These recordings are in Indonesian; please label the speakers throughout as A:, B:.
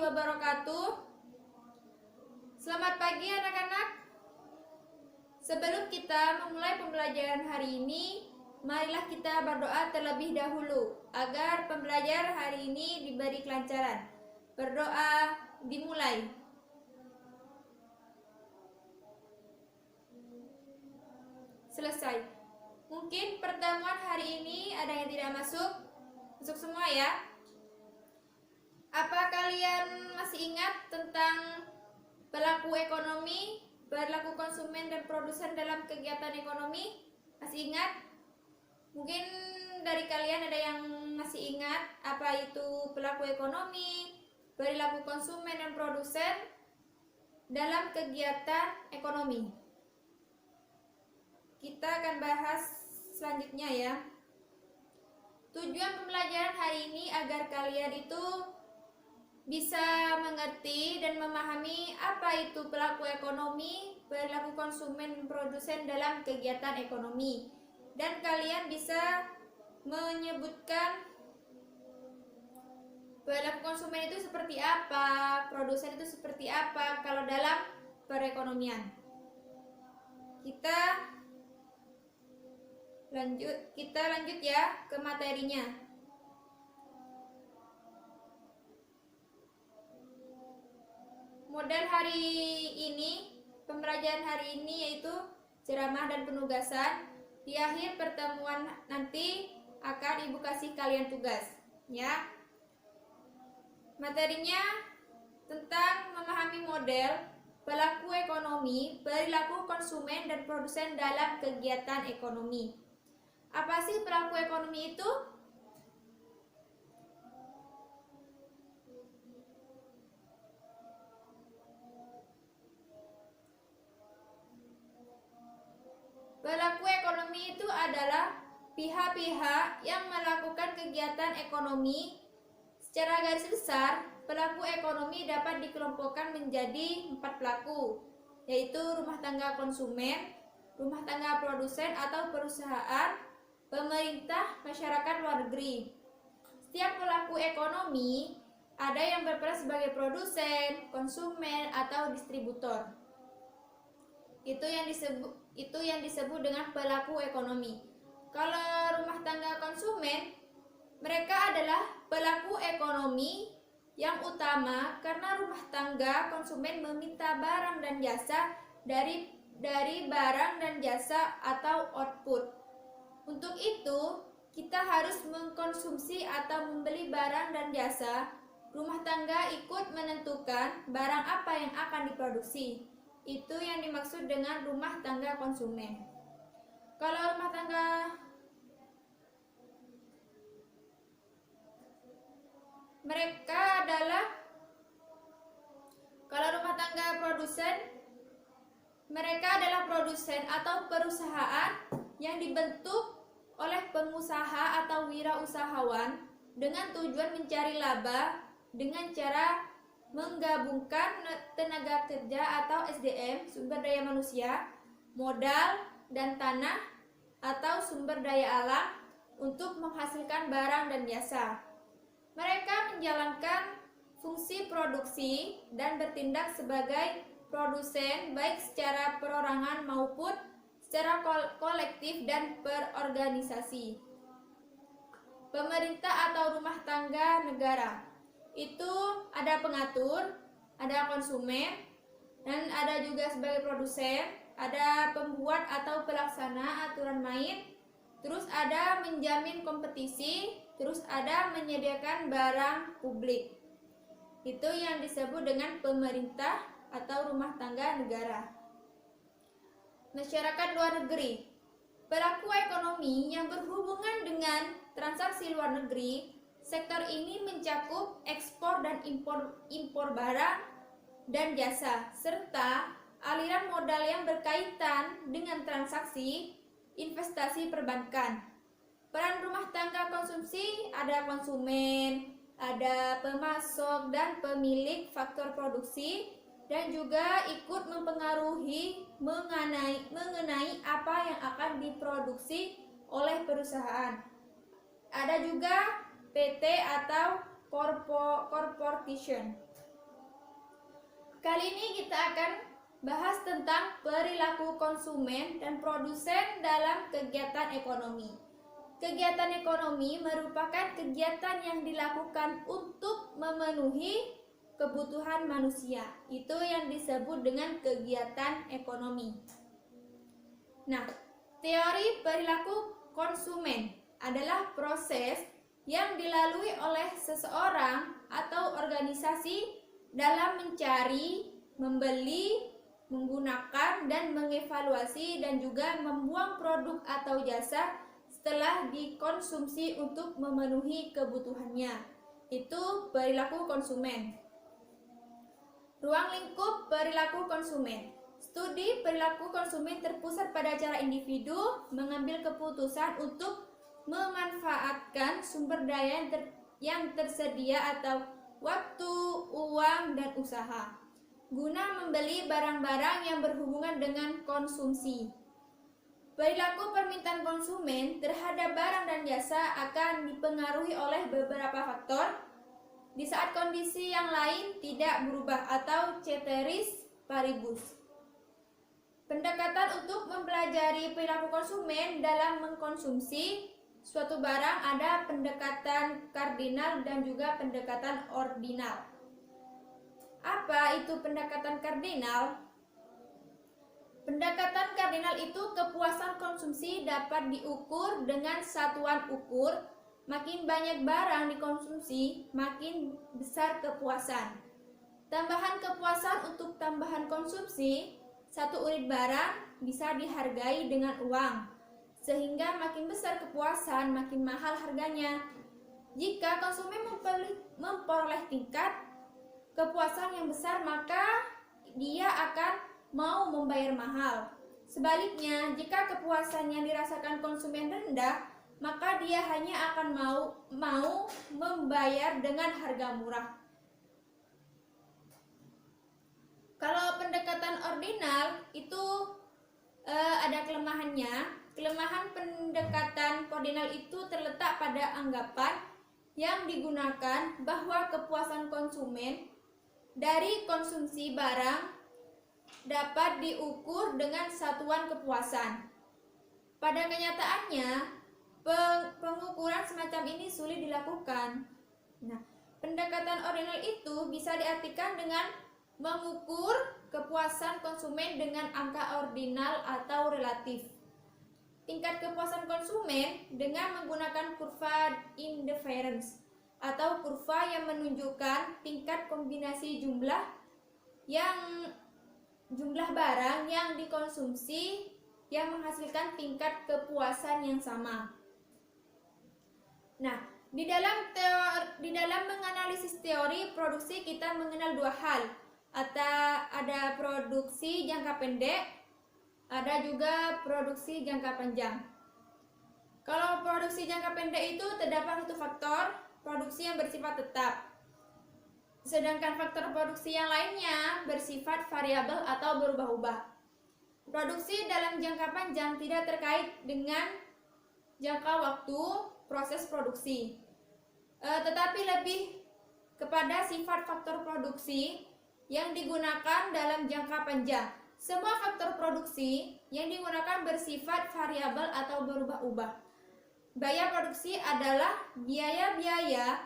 A: wabarakatuh. Selamat pagi anak-anak. Sebelum kita memulai pembelajaran hari ini, marilah kita berdoa terlebih dahulu agar pembelajaran hari ini diberi kelancaran. Berdoa dimulai. Selesai. Mungkin pertemuan hari ini ada yang tidak masuk. Masuk semua ya. Apa kalian masih ingat tentang pelaku ekonomi, perilaku konsumen dan produsen dalam kegiatan ekonomi? Masih ingat? Mungkin dari kalian ada yang masih ingat apa itu pelaku ekonomi, perilaku konsumen dan produsen dalam kegiatan ekonomi. Kita akan bahas selanjutnya ya. Tujuan pembelajaran hari ini agar kalian itu bisa mengerti dan memahami apa itu pelaku ekonomi, perilaku konsumen dan produsen dalam kegiatan ekonomi. Dan kalian bisa menyebutkan perilaku konsumen itu seperti apa, produsen itu seperti apa kalau dalam perekonomian. Kita lanjut ya ke materinya. Model hari ini, pembelajaran hari ini yaitu ceramah dan penugasan. Di akhir pertemuan nanti akan Ibu kasih kalian tugas, ya. Materinya tentang memahami model pelaku ekonomi, perilaku konsumen dan produsen dalam kegiatan ekonomi. Apa sih pelaku ekonomi itu? Pelaku ekonomi itu adalah pihak-pihak yang melakukan kegiatan ekonomi. Secara garis besar, pelaku ekonomi dapat dikelompokkan menjadi 4 pelaku, yaitu rumah tangga konsumen, rumah tangga produsen atau perusahaan, pemerintah, masyarakat luar negeri. Setiap pelaku ekonomi ada yang berperan sebagai produsen, konsumen, atau distributor. Itu yang disebut dengan pelaku ekonomi. Kalau rumah tangga konsumen, mereka adalah pelaku ekonomi yang utama karena rumah tangga konsumen meminta barang dan jasa dari barang dan jasa atau output. Untuk itu, kita harus mengkonsumsi atau membeli barang dan jasa. Rumah tangga ikut menentukan barang apa yang akan diproduksi. Itu yang dimaksud dengan rumah tangga konsumen. Kalau rumah tangga produsen, mereka adalah produsen atau perusahaan yang dibentuk oleh pengusaha atau wirausahawan dengan tujuan mencari laba dengan cara menggabungkan tenaga kerja atau SDM, sumber daya manusia, modal, dan tanah atau sumber daya alam untuk menghasilkan barang dan jasa. Mereka menjalankan fungsi produksi dan bertindak sebagai produsen baik secara perorangan maupun secara kolektif dan berorganisasi. Pemerintah atau rumah tangga negara itu ada pengatur, ada konsumen, dan ada juga sebagai produsen, ada pembuat atau pelaksana aturan main, terus ada menjamin kompetisi, terus ada menyediakan barang publik. Itu yang disebut dengan pemerintah atau rumah tangga negara. Masyarakat luar negeri, pelaku ekonomi yang berhubungan dengan transaksi luar negeri. Sektor ini mencakup ekspor dan impor barang dan jasa, serta aliran modal yang berkaitan dengan transaksi investasi perbankan. Peran rumah tangga konsumsi ada konsumen, ada pemasok dan pemilik faktor produksi, dan juga ikut mempengaruhi mengenai apa yang akan diproduksi oleh perusahaan. Ada juga PT atau corporation. Kali ini kita akan bahas tentang perilaku konsumen dan produsen dalam kegiatan ekonomi. Kegiatan ekonomi merupakan kegiatan yang dilakukan untuk memenuhi kebutuhan manusia. Itu yang disebut dengan kegiatan ekonomi. Nah, teori perilaku konsumen adalah proses yang dilalui oleh seseorang atau organisasi dalam mencari, membeli, menggunakan, dan mengevaluasi dan juga membuang produk atau jasa setelah dikonsumsi untuk memenuhi kebutuhannya. Itu perilaku konsumen. Ruang lingkup perilaku konsumen. Studi perilaku konsumen terpusat pada cara individu mengambil keputusan untuk memanfaatkan sumber daya yang tersedia atau waktu, uang, dan usaha guna membeli barang-barang yang berhubungan dengan konsumsi. Perilaku permintaan konsumen terhadap barang dan jasa akan dipengaruhi oleh beberapa faktor di saat kondisi yang lain tidak berubah atau ceteris paribus. Pendekatan untuk mempelajari perilaku konsumen dalam mengkonsumsi suatu barang ada pendekatan kardinal dan juga pendekatan ordinal. Apa itu pendekatan kardinal? Pendekatan kardinal itu kepuasan konsumsi dapat diukur dengan satuan ukur. Makin banyak barang dikonsumsi, makin besar kepuasan. Tambahan kepuasan untuk tambahan konsumsi, satu unit barang bisa dihargai dengan uang. Sehingga makin besar kepuasan, makin mahal harganya. Jika konsumen memperoleh tingkat kepuasan yang besar, maka dia akan mau membayar mahal. Sebaliknya, jika kepuasan yang dirasakan konsumen rendah, maka dia hanya akan mau membayar dengan harga murah. Kalau pendekatan ordinal itu ada kelemahannya. Kelemahan pendekatan ordinal itu terletak pada anggapan yang digunakan bahwa kepuasan konsumen dari konsumsi barang dapat diukur dengan satuan kepuasan. Pada kenyataannya, pengukuran semacam ini sulit dilakukan. Nah, pendekatan ordinal itu bisa diartikan dengan mengukur kepuasan konsumen dengan angka ordinal atau relatif. Tingkat kepuasan konsumen dengan menggunakan kurva indifference atau kurva yang menunjukkan tingkat kombinasi jumlah barang yang dikonsumsi yang menghasilkan tingkat kepuasan yang sama. Nah, di dalam menganalisis teori produksi kita mengenal dua hal. Ada produksi jangka pendek, ada juga produksi jangka panjang. Kalau produksi jangka pendek itu terdapat satu faktor produksi yang bersifat tetap. Sedangkan faktor produksi yang lainnya bersifat variabel atau berubah-ubah. Produksi dalam jangka panjang tidak terkait dengan jangka waktu proses produksi, tetapi lebih kepada sifat faktor produksi yang digunakan dalam jangka panjang. Semua faktor produksi yang digunakan bersifat variabel atau berubah-ubah. Biaya produksi adalah biaya-biaya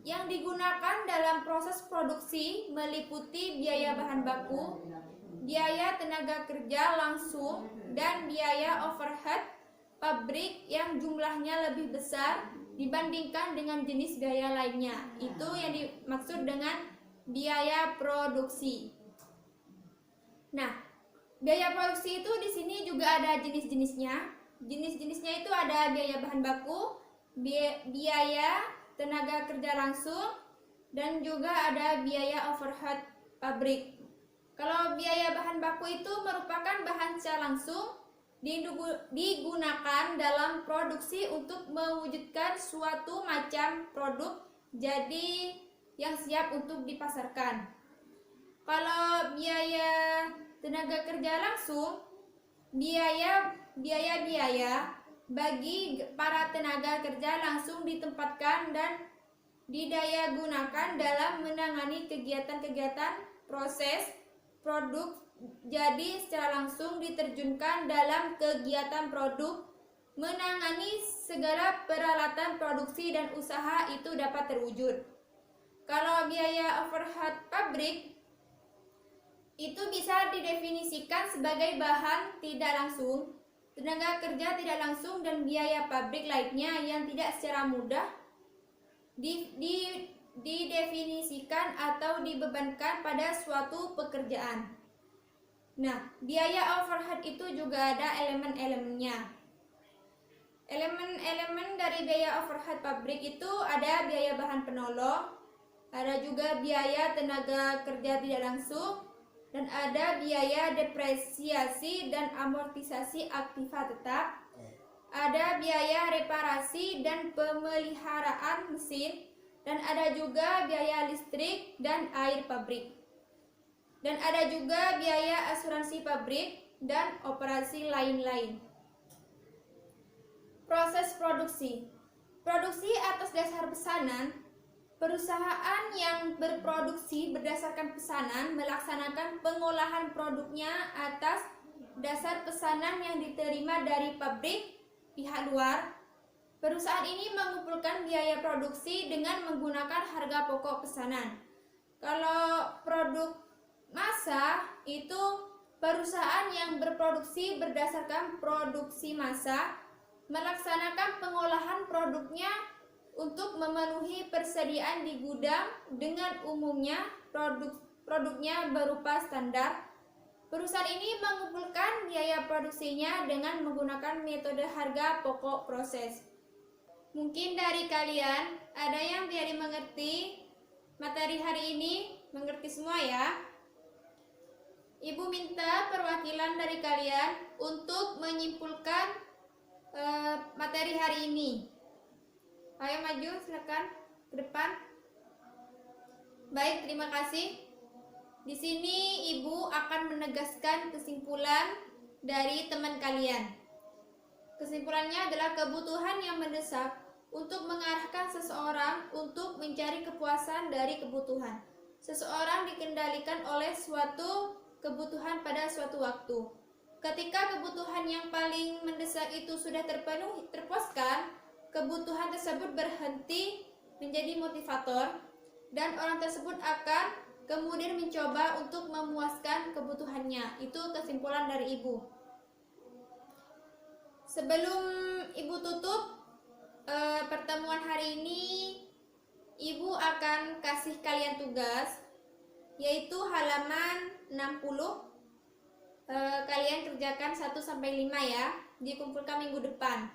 A: yang digunakan dalam proses produksi meliputi biaya bahan baku, biaya tenaga kerja langsung, dan biaya overhead pabrik yang jumlahnya lebih besar dibandingkan dengan jenis biaya lainnya. Itu yang dimaksud dengan biaya produksi. Nah, biaya produksi itu di sini juga ada jenis-jenisnya. Jenis-jenisnya itu ada biaya bahan baku, biaya tenaga kerja langsung, dan juga ada biaya overhead pabrik. Kalau biaya bahan baku itu merupakan bahan secara langsung digunakan dalam produksi untuk mewujudkan suatu macam produk jadi yang siap untuk dipasarkan. Kalau biaya tenaga kerja langsung, biaya bagi para tenaga kerja langsung ditempatkan dan didaya gunakan dalam menangani kegiatan-kegiatan proses produk jadi secara langsung diterjunkan dalam kegiatan produk, menangani segala peralatan produksi dan usaha itu dapat terwujud. Kalau biaya overhead pabrik itu bisa didefinisikan sebagai bahan tidak langsung, tenaga kerja tidak langsung, dan biaya pabrik lainnya yang tidak secara mudah didefinisikan atau dibebankan pada suatu pekerjaan. Nah, biaya overhead itu juga ada elemen-elemennya. Elemen-elemen dari biaya overhead pabrik itu ada biaya bahan penolong, ada juga biaya tenaga kerja tidak langsung, dan ada biaya depresiasi dan amortisasi aktiva tetap, ada biaya reparasi dan pemeliharaan mesin, dan ada juga biaya listrik dan air pabrik. Dan ada juga biaya asuransi pabrik dan operasi lain-lain. Proses produksi. Produksi atas dasar pesanan. Perusahaan yang berproduksi berdasarkan pesanan melaksanakan pengolahan produknya atas dasar pesanan yang diterima dari pabrik pihak luar. Perusahaan ini mengumpulkan biaya produksi dengan menggunakan harga pokok pesanan. Kalau produk massa itu perusahaan yang berproduksi berdasarkan produksi massa melaksanakan pengolahan produknya untuk memenuhi persediaan di gudang, dengan umumnya produknya berupa standar. Perusahaan ini mengumpulkan biaya produksinya dengan menggunakan metode harga pokok proses. Mungkin dari kalian ada yang biar dimengerti materi hari ini, mengerti semua ya. Ibu minta perwakilan dari kalian untuk menyimpulkan materi hari ini. Ayo maju, silakan ke depan. Baik, terima kasih. Di sini Ibu akan menegaskan kesimpulan dari teman kalian. Kesimpulannya adalah kebutuhan yang mendesak untuk mengarahkan seseorang untuk mencari kepuasan dari kebutuhan. Seseorang dikendalikan oleh suatu kebutuhan pada suatu waktu. Ketika kebutuhan yang paling mendesak itu sudah terpuaskan, kebutuhan tersebut berhenti menjadi motivator, dan orang tersebut akan kemudian mencoba untuk memuaskan kebutuhannya. Itu kesimpulan dari Ibu. Sebelum Ibu tutup pertemuan hari ini, Ibu akan kasih kalian tugas, yaitu halaman 60. Kalian kerjakan 1-5 ya, dikumpulkan minggu depan.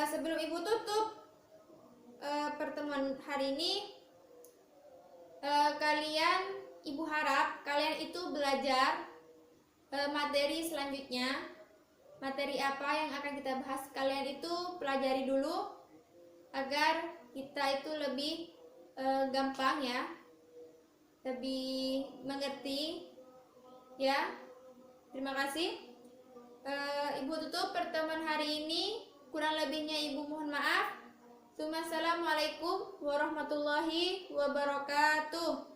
A: Sebelum Ibu tutup pertemuan hari ini, Ibu harap kalian itu belajar materi selanjutnya. Materi apa yang akan kita bahas, kalian itu pelajari dulu agar kita itu lebih gampang ya, lebih mengerti ya. Terima kasih. Ibu tutup pertemuan hari ini. Kurang lebihnya Ibu mohon maaf. Assalamualaikum warahmatullahi wabarakatuh.